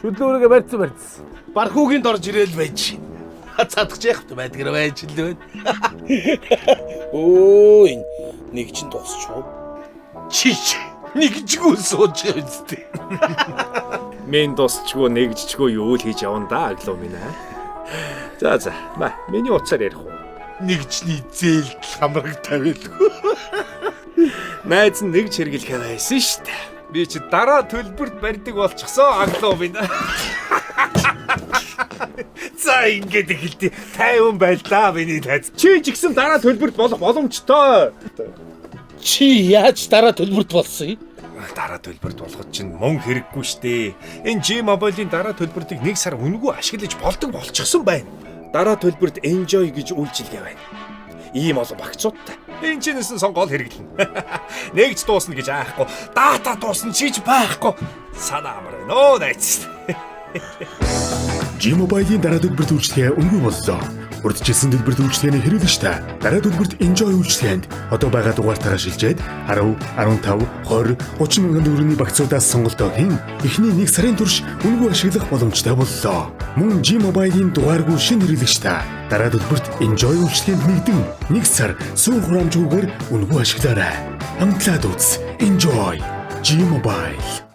Шүдлөөрөөгөө барьцсан. Бархуугийн дорж ирээл байж. Цадах яхт байдгаар байж л байна. Өө нэг чинь тусчгүй. Чич нэгжгүй сууж явдээ. Мен дусчгүй нэгжчгүй юу л хийж явна да аглуу минь аа. За миний утсаар ярих уу? Нэгжний зээлд хамраг тавиалгүй. Найз нь нэгж хэрэглэх байсан шүү дээ. Би чи дараа төлбөрт барьдаг болчихсон аглуу минь. За ингэж эхэлтий. 50 байл да миний найз. Чи ч гэсэн дараа төлбөрт болох боломжтой. Чи яаж дараа төлбөрт болсон юм? Дараа төлбөрт болгоход чинь мөнгө хэрэггүй штэ. Энэ G-Mobile-ийн дараа төлбөртийг нэг сар үнэгүй ашиглаж болдог болчихсон байна. Дараа төлбөрт Enjoy гэж үйлчилгээ байна. Ийм олон багцуудтай. Энэ ч нэсэн сонгол хэрэглэнэ. Нэгж дуусна гэж аахгүй. Дата дуусна чиж байхгүй. Санаа амар байна. Оо найз. G-Mobile-ийн дараа төлбөрт үйлчлэгээ үнэгүй боллоо. Урдчилсан төлбөрт үйлчлэгээний хэрэглэж та дараа төлбөрт Enjoy үйлчлэгэнд одоо байгаа дугаартаараа шилжээд 10, 15, 20, 30 мянган төгрөгийн багцуудаас сонголтоо хийн эхний 1 сарын турш үнэгүй ашиглах боломжтой боллоо. Мөн G-Mobile-ийн дугааргүй шинэ хэрэглэгч та дараа төлбөрт Enjoy үйлчлэгэнд нэгдэн 1 сар сүүн хураамжгүйгээр үнэгүй ашиглаарай. Амтлаад үз. Enjoy. G-Mobile.